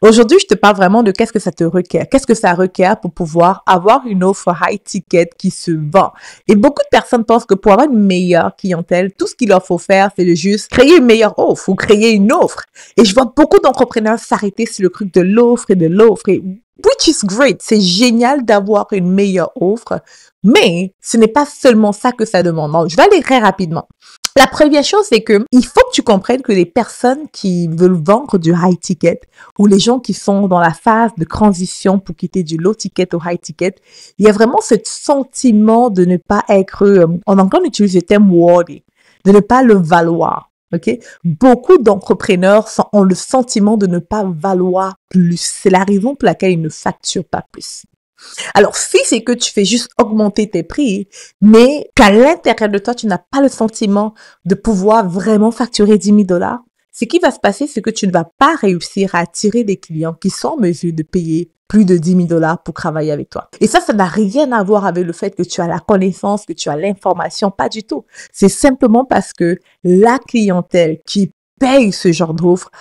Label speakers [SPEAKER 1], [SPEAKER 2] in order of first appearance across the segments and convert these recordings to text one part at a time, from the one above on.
[SPEAKER 1] Aujourd'hui, je te parle vraiment de qu'est-ce que ça te requiert. Qu'est-ce que ça requiert pour pouvoir avoir une offre high ticket qui se vend. Et beaucoup de personnes pensent que pour avoir une meilleure clientèle, tout ce qu'il leur faut faire, c'est de juste créer une meilleure offre ou créer une offre. Et je vois beaucoup d'entrepreneurs s'arrêter sur le truc de l'offre et de l'offre. Et which is great. C'est génial d'avoir une meilleure offre. Mais ce n'est pas seulement ça que ça demande. Donc, je vais aller très rapidement. La première chose, c'est que il faut que tu comprennes que les personnes qui veulent vendre du high ticket ou les gens qui sont dans la phase de transition pour quitter du low ticket au high ticket, il y a vraiment ce sentiment de ne pas être, en anglais on utilise le terme worthy, de ne pas le valoir. OK? Beaucoup d'entrepreneurs ont le sentiment de ne pas valoir plus. C'est la raison pour laquelle ils ne facturent pas plus. Alors, si c'est que tu fais juste augmenter tes prix, mais qu'à l'intérieur de toi, tu n'as pas le sentiment de pouvoir vraiment facturer 10 000 $, ce qui va se passer, c'est que tu ne vas pas réussir à attirer des clients qui sont en mesure de payer plus de 10 000 $ pour travailler avec toi. Et ça n'a rien à voir avec le fait que tu as la connaissance, que tu as l'information, pas du tout. C'est simplement parce que la clientèle qui paye ce genre d'offre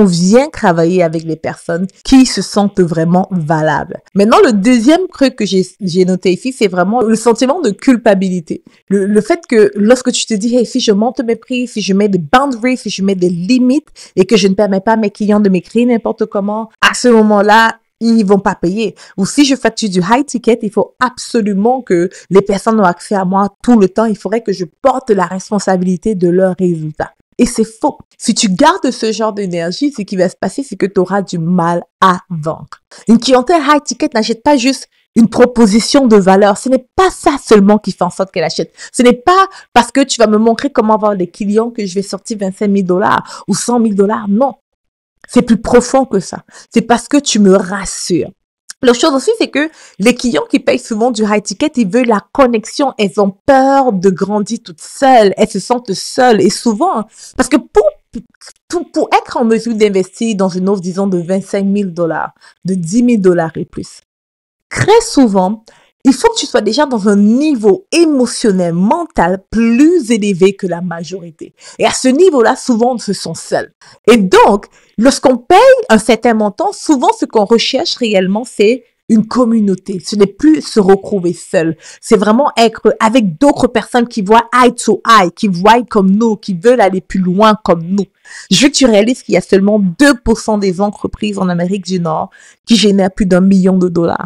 [SPEAKER 1] vient travailler avec les personnes qui se sentent vraiment valables. Maintenant, le deuxième truc que j'ai noté ici, c'est vraiment le sentiment de culpabilité. Le fait que lorsque tu te dis, hey, si je monte mes prix, si je mets des boundaries, si je mets des limites et que je ne permets pas à mes clients de m'écrire n'importe comment, à ce moment-là, ils vont pas payer. Ou si je facture du high ticket, il faut absolument que les personnes ont accès à moi tout le temps. Il faudrait que je porte la responsabilité de leurs résultats. Et c'est faux. Si tu gardes ce genre d'énergie, ce qui va se passer, c'est que tu auras du mal à vendre. Une clientèle high ticket n'achète pas juste une proposition de valeur. Ce n'est pas ça seulement qui fait en sorte qu'elle achète. Ce n'est pas parce que tu vas me montrer comment avoir des clients que je vais sortir 25 000 $ ou 100 000 $. Non. C'est plus profond que ça. C'est parce que tu me rassures. L'autre chose aussi, c'est que les clients qui payent souvent du high ticket, ils veulent la connexion. Elles ont peur de grandir toutes seules. Elles se sentent seules. Et souvent, parce que pour être en mesure d'investir dans une offre, disons, de 25 000 $, de 10 000 $ et plus, très souvent, il faut que tu sois déjà dans un niveau émotionnel, mental plus élevé que la majorité. Et à ce niveau-là, souvent, on se sent seul. Et donc, lorsqu'on paye un certain montant, souvent, ce qu'on recherche réellement, c'est une communauté. Ce n'est plus se retrouver seul. C'est vraiment être avec d'autres personnes qui voient eye to eye, qui voient comme nous, qui veulent aller plus loin comme nous. Je veux que tu réalises qu'il y a seulement 2% des entreprises en Amérique du Nord qui génèrent plus d'1 million de $.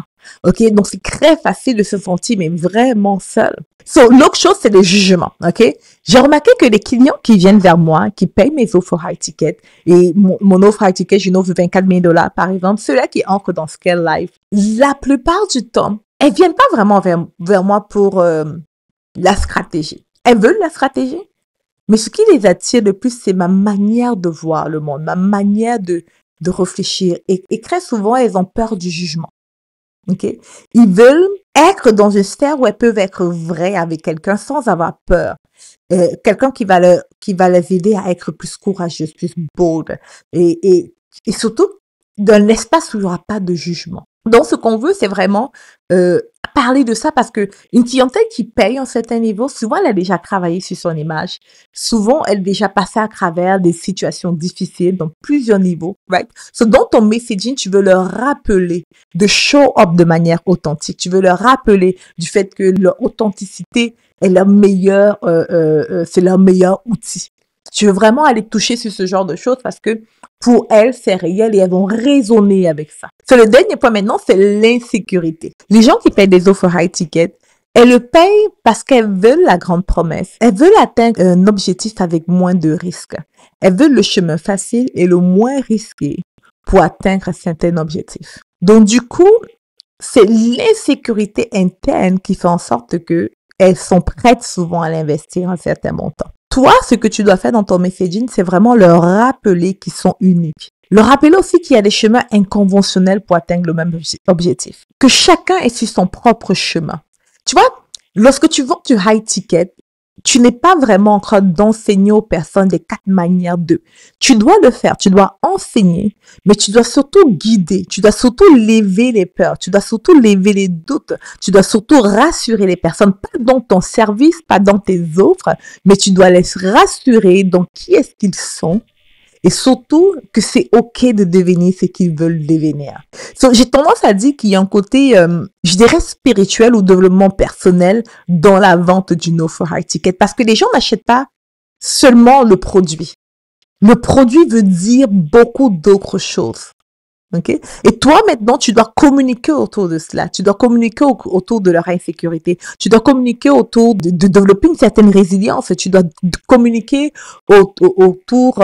[SPEAKER 1] OK? Donc, c'est très facile de se sentir, mais vraiment seul. L'autre chose, c'est le jugement. OK? J'ai remarqué que les clients qui viennent vers moi, qui payent mes offres high ticket, et mon offre high ticket, j'ai une offre de 24 000 $, par exemple, ceux-là qui entrent dans Scale Life, la plupart du temps, elles viennent pas vraiment vers moi pour la stratégie. Elles veulent la stratégie, mais ce qui les attire le plus, c'est ma manière de voir le monde, ma manière de réfléchir. Et très souvent, elles ont peur du jugement. OK? Ils veulent être dans une sphère où elles peuvent être vraies avec quelqu'un sans avoir peur. Quelqu'un qui va les aider à être plus courageuses, plus bold. Et surtout, d'un espace où il n'y aura pas de jugement. Donc, ce qu'on veut, c'est vraiment parler de ça parce que une clientèle qui paye à un certain niveau, souvent, elle a déjà travaillé sur son image. Souvent, elle a déjà passé à travers des situations difficiles dans plusieurs niveaux, right? Dans ton messaging, tu veux leur rappeler de show up de manière authentique. Tu veux leur rappeler du fait que leur authenticité est leur meilleur, c'est leur meilleur outil. Tu veux vraiment aller toucher sur ce genre de choses parce que pour elles, c'est réel et elles vont raisonner avec ça. Le dernier point maintenant, c'est l'insécurité. Les gens qui payent des offres high ticket, elles le payent parce qu'elles veulent la grande promesse. Elles veulent atteindre un objectif avec moins de risques. Elles veulent le chemin facile et le moins risqué pour atteindre un certain objectif. Donc du coup, c'est l'insécurité interne qui fait en sorte que elles sont prêtes souvent à l'investir un certain montant. Toi, ce que tu dois faire dans ton messaging, c'est vraiment leur rappeler qu'ils sont uniques. Leur rappeler aussi qu'il y a des chemins inconventionnels pour atteindre le même objectif. Que chacun est sur son propre chemin. Tu vois, lorsque tu vends du high ticket, tu n'es pas vraiment en train d'enseigner aux personnes les 4 manières de. Tu dois le faire, tu dois enseigner, mais tu dois surtout guider, tu dois surtout lever les peurs, tu dois surtout lever les doutes, tu dois surtout rassurer les personnes, pas dans ton service, pas dans tes offres, mais tu dois les rassurer dans qui est-ce qu'ils sont et surtout que c'est OK de devenir ce qu'ils veulent devenir. So, j'ai tendance à dire qu'il y a un côté, je dirais, spirituel ou développement personnel dans la vente d'une offre high ticket parce que les gens n'achètent pas seulement le produit. Le produit veut dire beaucoup d'autres choses. OK? Et toi, maintenant, tu dois communiquer autour de cela. Tu dois communiquer autour de leur insécurité. Tu dois communiquer autour de développer une certaine résilience. Tu dois communiquer autour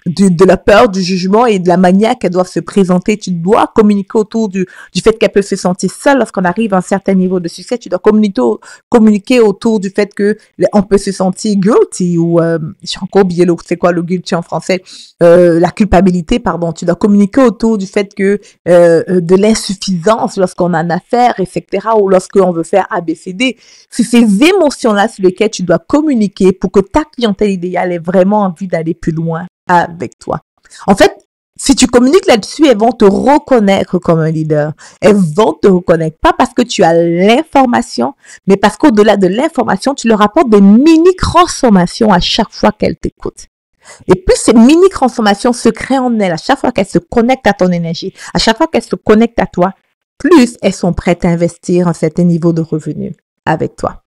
[SPEAKER 1] de la peur, du jugement et de la manière qu'elles doivent se présenter. Tu dois communiquer autour du fait qu'elles peuvent se sentir seules lorsqu'on arrive à un certain niveau de succès. Tu dois communiquer autour du fait que on peut se sentir guilty ou, j'ai encore oublié c'est quoi le guilty en français, la culpabilité, pardon. Tu dois communiquer autour du fait que, de l'insuffisance lorsqu'on en a affaire, etc., ou lorsqu'on veut faire ABCD. C'est ces émotions-là sur lesquelles tu dois communiquer pour que ta clientèle idéale ait vraiment envie d'aller plus loin avec toi. En fait, si tu communiques là-dessus, elles vont te reconnaître comme un leader. Elles vont te reconnaître, pas parce que tu as l'information, mais parce qu'au-delà de l'information, tu leur apportes des mini-transformations à chaque fois qu'elles t'écoutent. Et plus ces mini-transformations se créent en elles, à chaque fois qu'elles se connectent à ton énergie, à chaque fois qu'elles se connectent à toi, plus elles sont prêtes à investir un certain niveau de revenus avec toi.